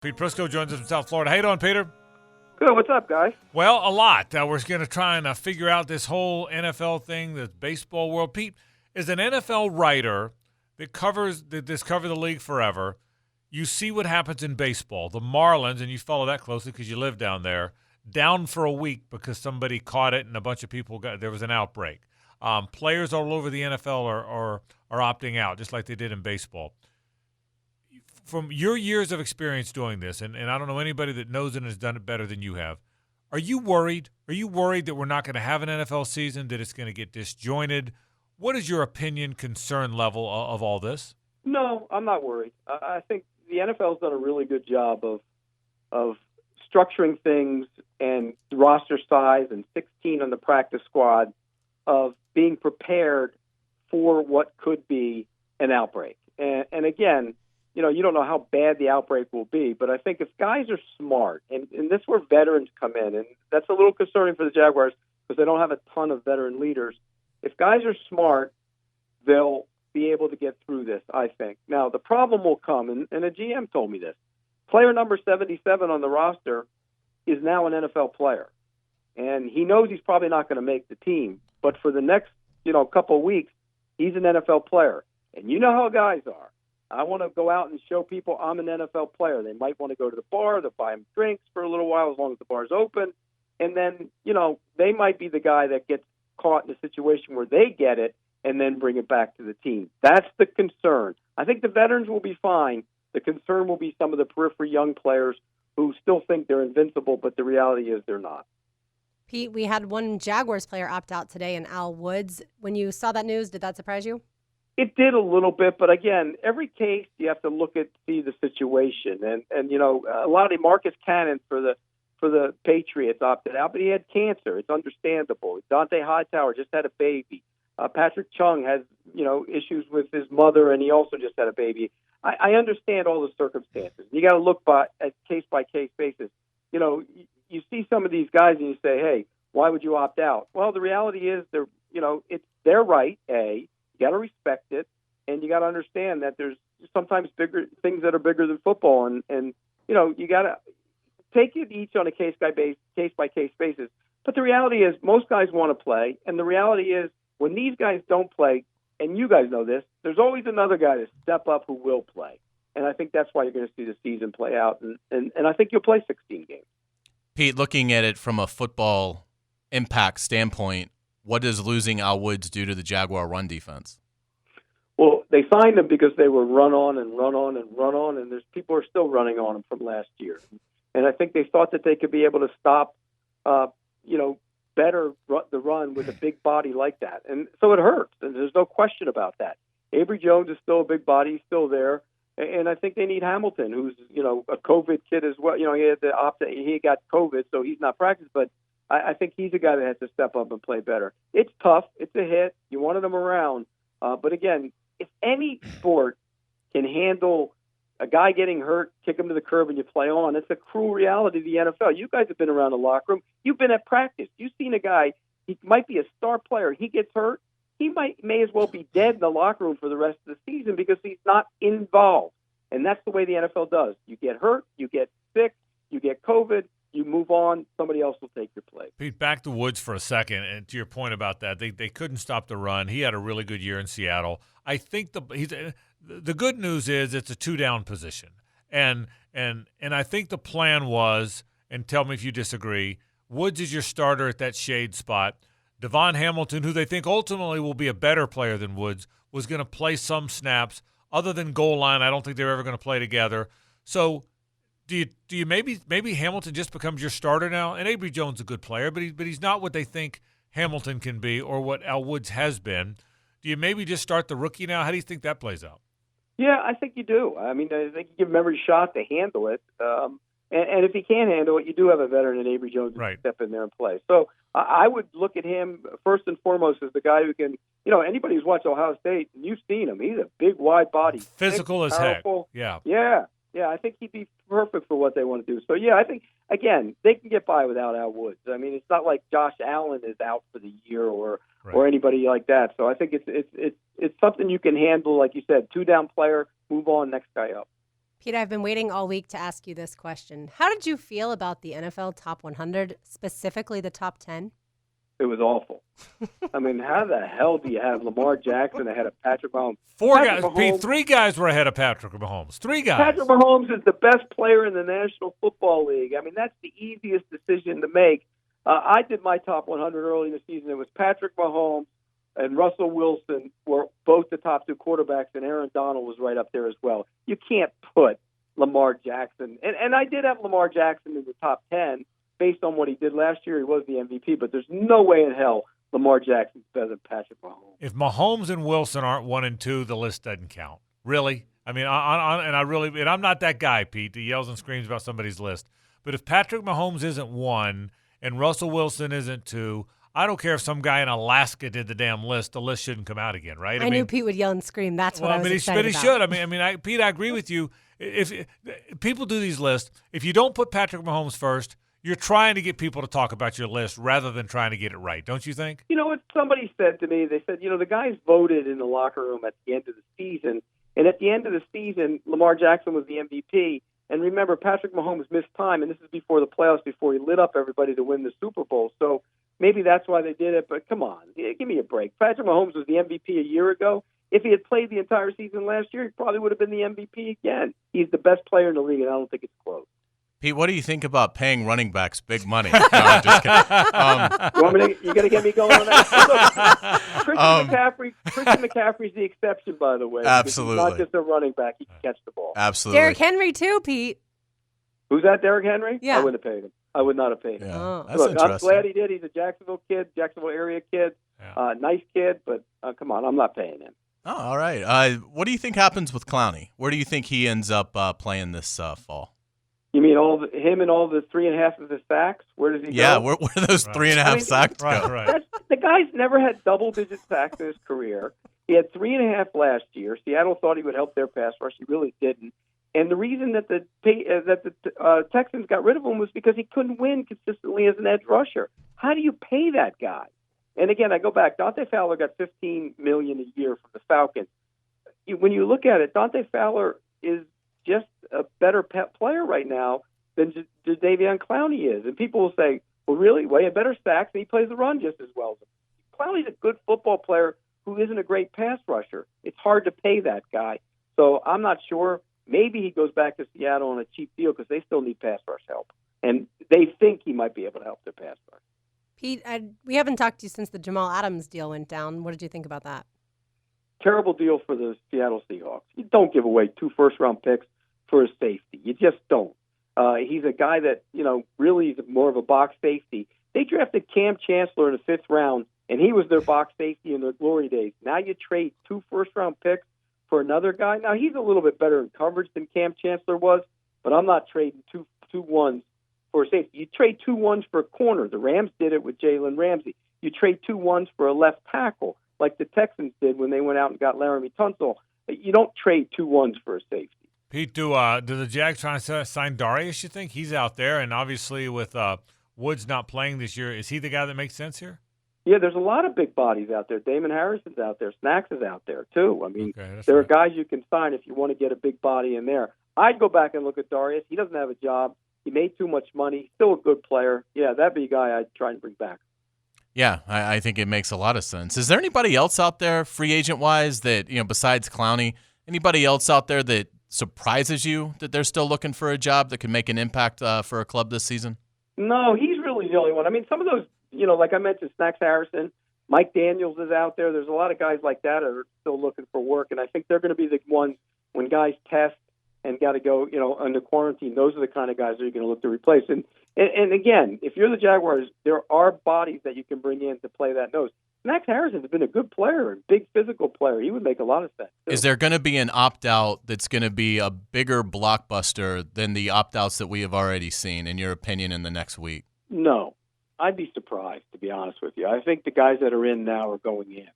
Pete Prisco joins us from South Florida. How you doing, Peter? Good. What's up, guys? Well, a lot. We're going to try and figure out this whole NFL thing, the baseball world. Pete, as an NFL writer that covers the league forever, you see what happens in baseball. The Marlins, and you follow that closely because you live down there, down for a week because somebody caught it and a bunch of people there was an outbreak. Players all over the NFL are opting out, just like they did in baseball. From your years of experience doing this, and I don't know anybody that knows it and has done it better than you have, are you worried? Are you worried that we're not going to have an NFL season, that it's going to get disjointed? What is your opinion, concern level of all this? No, I'm not worried. I think the NFL's done a really good job of structuring things and roster size and 16 on the practice squad, of being prepared for what could be an outbreak. And again, you don't know how bad the outbreak will be, but I think if guys are smart, and this is where veterans come in, and that's a little concerning for the Jaguars because they don't have a ton of veteran leaders. If guys are smart, they'll be able to get through this, I think. Now, the problem will come, and a GM told me this. Player number 77 on the roster is now an NFL player, and he knows he's probably not going to make the team, but for the next couple of weeks, he's an NFL player. And you know how guys are. I want to go out and show people I'm an NFL player. They might want to go to the bar. They'll buy them drinks for a little while as long as the bar's open. And then, they might be the guy that gets caught in a situation where they get it and then bring it back to the team. That's the concern. I think the veterans will be fine. The concern will be some of the periphery young players who still think they're invincible, but the reality is they're not. Pete, we had one Jaguars player opt out today in Al Woods. When you saw that news, did that surprise you? It did a little bit, but again, every case you have to see the situation, and a lot of Marcus Cannon for the Patriots opted out, but he had cancer. It's understandable. Dante Hightower just had a baby. Patrick Chung has issues with his mother, and he also just had a baby. I understand all the circumstances. You got to look at case by case basis. You see some of these guys and you say, hey, why would you opt out? Well, the reality is it's their right. You got to respect it, and you got to understand that there's sometimes bigger things that are bigger than football, and you got to take it each on a case by case basis. But the reality is most guys want to play, and the reality is when these guys don't play, and you guys know this, there's always another guy to step up who will play, and I think that's why you're going to see the season play out, and I think you'll play 16 games. Pete, looking at it from a football impact standpoint, what does losing Al Woods do to the Jaguar run defense? Well, they signed him because they were run on, and there's people are still running on him from last year. And I think they thought that they could be able to stop, better the run with a big body like that. And so it hurts, and there's no question about that. Avery Jones is still a big body, he's still there. And I think they need Hamilton, who's, a COVID kid as well. He had he got COVID, so he's not practiced, but I think he's a guy that has to step up and play better. It's tough. It's a hit. You wanted him around. But again, if any sport can handle a guy getting hurt, kick him to the curb, and you play on, it's a cruel reality of the NFL. You guys have been around the locker room. You've been at practice. You've seen a guy, he might be a star player. He gets hurt. He may as well be dead in the locker room for the rest of the season because he's not involved. And that's the way the NFL does. You get hurt, you get sick, you get COVID, you move on, somebody else will take your place. Pete, back to Woods for a second, and to your point about that, they couldn't stop the run. He had a really good year in Seattle. I think the good news is it's a two-down position. And I think the plan was, and tell me if you disagree, Woods is your starter at that shade spot. Devon Hamilton, who they think ultimately will be a better player than Woods, was going to play some snaps. Other than goal line, I don't think they're ever going to play together. So do you maybe Hamilton just becomes your starter now? And Avery Jones is a good player, but he's not what they think Hamilton can be or what Al Woods has been. Do you maybe just start the rookie now? How do you think that plays out? Yeah, I think you do. I mean, I think you give him every shot to handle it. And if he can't handle it, you do have a veteran in Avery Jones who can step in there and play. So I would look at him first and foremost as the guy who can, anybody who's watched Ohio State, and you've seen him, he's a big, wide body. Physical as powerful. Heck. Yeah, I think he'd be perfect for what they want to do. So, yeah, I think, again, they can get by without Al Woods. I mean, it's not like Josh Allen is out for the year or anybody like that. So I think it's something you can handle, like you said, two-down player, move on, next guy up. Pete, I've been waiting all week to ask you this question. How did you feel about the NFL Top 100, specifically the top 10? It was awful. I mean, how the hell do you have Lamar Jackson ahead of Patrick Mahomes? Pete, 3 guys were ahead of Patrick Mahomes. 3 guys. Patrick Mahomes is the best player in the National Football League. I mean, that's the easiest decision to make. I did my top 100 early in the season. It was Patrick Mahomes and Russell Wilson were both the top 2 quarterbacks, and Aaron Donald was right up there as well. You can't put Lamar Jackson. And I did have Lamar Jackson in the top 10 based on what he did last year. He was the MVP, but there's no way in hell Lamar Jackson's better than Patrick Mahomes. If Mahomes and Wilson aren't 1 and 2, the list doesn't count. Really? I mean, I'm not that guy, Pete, that yells and screams about somebody's list. But if Patrick Mahomes isn't 1 and Russell Wilson isn't 2, I don't care if some guy in Alaska did the damn list. The list shouldn't come out again, right? I knew Pete would yell and scream. That's what I was excited he about. should. Pete, I agree with you. If people do these lists, if you don't put Patrick Mahomes first, you're trying to get people to talk about your list rather than trying to get it right, don't you think? You know what somebody said to me? They said, the guys voted in the locker room at the end of the season, and at the end of the season, Lamar Jackson was the MVP. And remember, Patrick Mahomes missed time, and this is before the playoffs, before he lit up everybody to win the Super Bowl. So maybe that's why they did it, but come on, give me a break. Patrick Mahomes was the MVP a year ago. If he had played the entire season last year, he probably would have been the MVP again. He's the best player in the league, and I don't think it's close. Pete, what do you think about paying running backs big money? No, I'm just kidding. You got to get me going on that. Christian McCaffrey's the exception, by the way. Absolutely. He's not just a running back. He can catch the ball. Absolutely. Derrick Henry, too, Pete. Who's that, Derrick Henry? Yeah. I wouldn't have paid him. I would not have paid him. Yeah, Oh. that's Look, interesting. I'm glad he did. He's a Jacksonville area kid. Yeah. Nice kid, but come on, I'm not paying him. Oh, all right. What do you think happens with Clowney? Where do you think he ends up playing this fall? You mean him and all the 3.5 of the sacks? Where does he go? Yeah, where are those 3.5 sacks go? Right. The guy's never had double-digit sacks in his career. He had 3.5 last year. Seattle thought he would help their pass rush. He really didn't. And the reason that the Texans got rid of him was because he couldn't win consistently as an edge rusher. How do you pay that guy? And again, I go back. Dante Fowler got $15 million a year from the Falcons. When you look at it, Dante Fowler is just a better player right now than Jadeveon Clowney is. And people will say, well, really? Well, he had better sacks, and he plays the run just as well. Clowney's a good football player who isn't a great pass rusher. It's hard to pay that guy. So I'm not sure. Maybe he goes back to Seattle on a cheap deal because they still need pass rush help. And they think he might be able to help their pass rush. Pete, we haven't talked to you since the Jamal Adams deal went down. What did you think about that? Terrible deal for the Seattle Seahawks. You don't give away 2 first-round picks for a safety. You just don't. He's a guy that, really is more of a box safety. They drafted Cam Chancellor in the 5th round, and he was their box safety in their glory days. Now you trade 2 first-round picks for another guy. Now, he's a little bit better in coverage than Cam Chancellor was, but I'm not trading two ones for a safety. You trade 2 ones for a corner. The Rams did it with Jalen Ramsey. You trade 2 ones for a left tackle, like the Texans did when they went out and got Laramie Tunsil. You don't trade 2 ones for a safety. Pete, do the Jags try to sign Darius, you think? He's out there, and obviously with Woods not playing this year, is he the guy that makes sense here? Yeah, there's a lot of big bodies out there. Damon Harrison's out there. Snacks is out there, too. I mean, there are guys you can sign if you want to get a big body in there. I'd go back and look at Darius. He doesn't have a job. He made too much money. He's still a good player. Yeah, that'd be a guy I'd try and bring back. Yeah, I think it makes a lot of sense. Is there anybody else out there, free agent-wise, that, besides Clowney, anybody else out there that surprises you that they're still looking for a job that can make an impact for a club this season? No, he's really the only one. I mean, some of those, like I mentioned, Snacks Harrison, Mike Daniels is out there. There's a lot of guys like that are still looking for work, and I think they're going to be the ones when guys test and got to go, under quarantine. Those are the kind of guys that you're going to look to replace. And again, if you're the Jaguars, there are bodies that you can bring in to play that nose. Max Harrison has been a good player, a big physical player. He would make a lot of sense, too. Is there going to be an opt-out that's going to be a bigger blockbuster than the opt-outs that we have already seen, in your opinion, in the next week? No. I'd be surprised, to be honest with you. I think the guys that are in now are going in.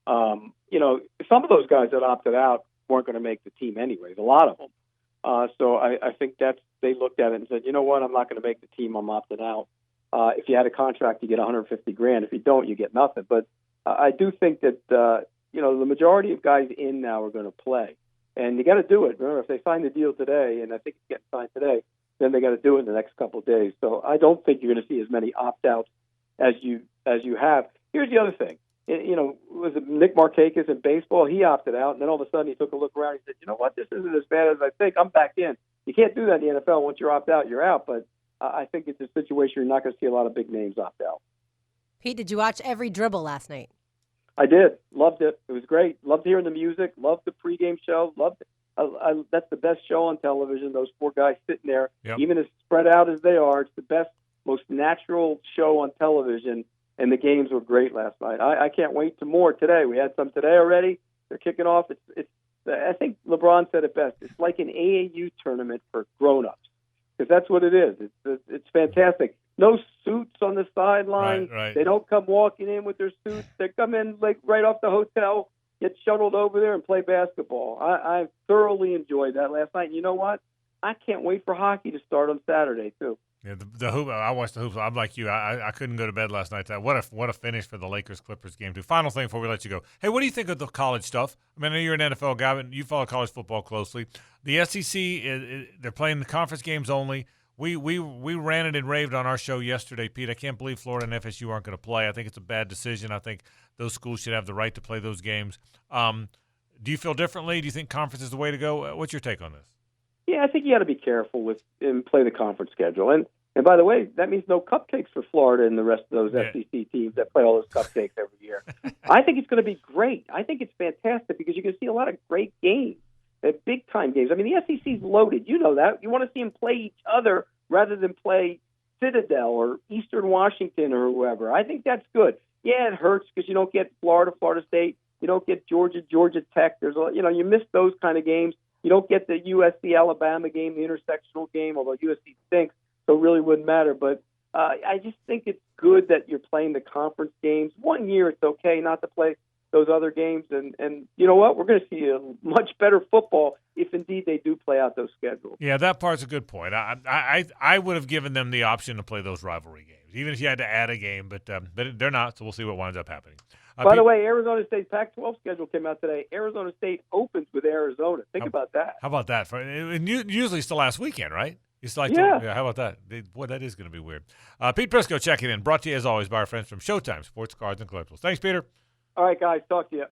Some of those guys that opted out weren't going to make the team anyways, a lot of them. So I think they looked at it and said, you know what, I'm not going to make the team, I'm opting out. If you had a contract, you get $150,000. If you don't, you get nothing. But I do think that the majority of guys in now are going to play. And you got to do it. Remember, if they sign the deal today, and I think it's getting signed today, then they got to do it in the next couple of days. So I don't think you're going to see as many opt-outs as you have. Here's the other thing. Was it Nick Markakis in baseball? He opted out, and then all of a sudden he took a look around and he said, you know what, this isn't as bad as I think. I'm back in. You can't do that in the NFL. Once you're opt-out, you're out. But I think it's a situation you're not going to see a lot of big names opt out. Pete, did you watch every dribble last night? I did. Loved it. It was great. Loved hearing the music. Loved the pregame show. Loved it. That's the best show on television, those four guys sitting there. Yep. Even as spread out as they are, it's the best, most natural show on television, and the games were great last night. I can't wait to more today. We had some today already. They're kicking off. I think LeBron said it best. It's like an AAU tournament for grown-ups, because that's what it is. It's fantastic. No suits on the sideline. Right. They don't come walking in with their suits. They come in like right off the hotel, get shuttled over there, and play basketball. I thoroughly enjoyed that last night. And you know what? I can't wait for hockey to start on Saturday too. Yeah, the hoop. I watched the hoops. I'm like you. I couldn't go to bed last night. What a finish for the Lakers-Clippers game too. Final thing before we let you go. Hey, what do you think of the college stuff? I mean, I know you're an NFL guy, but you follow college football closely. The SEC, they're playing the conference games only. We ranted and raved on our show yesterday, Pete. I can't believe Florida and FSU aren't going to play. I think it's a bad decision. I think those schools should have the right to play those games. Do you feel differently? Do you think conference is the way to go? What's your take on this? Yeah, I think you got to be careful and play the conference schedule. And by the way, that means no cupcakes for Florida and the rest of those SEC teams that play all those cupcakes every year. I think it's going to be great. I think it's fantastic because you can see a lot of great games, big-time games. I mean, the SEC's loaded. You know that. You want to see them play each other rather than play Citadel or Eastern Washington or whoever. I think that's good. Yeah, it hurts because you don't get Florida State. You don't get Georgia Tech. You miss those kind of games. You don't get the USC Alabama game, the intersectional game, although USC stinks, so it really wouldn't matter. But I just think it's good that you're playing the conference games. 1 year it's okay not to play those other games. And you know what? We're going to see a much better football if indeed they do play out those schedules. Yeah, that part's a good point. I would have given them the option to play those rivalry games, even if you had to add a game, but they're not, so we'll see what winds up happening. By the way, Arizona State Pac-12 schedule came out today. Arizona State opens with Arizona. Think about that. How about that? Usually it's the last weekend, right? It's like yeah. How about that? Boy, that is going to be weird. Pete Prisco checking in, brought to you as always by our friends from Showtime Sports Cards and Collectibles. Thanks, Peter. All right, guys. Talk to you.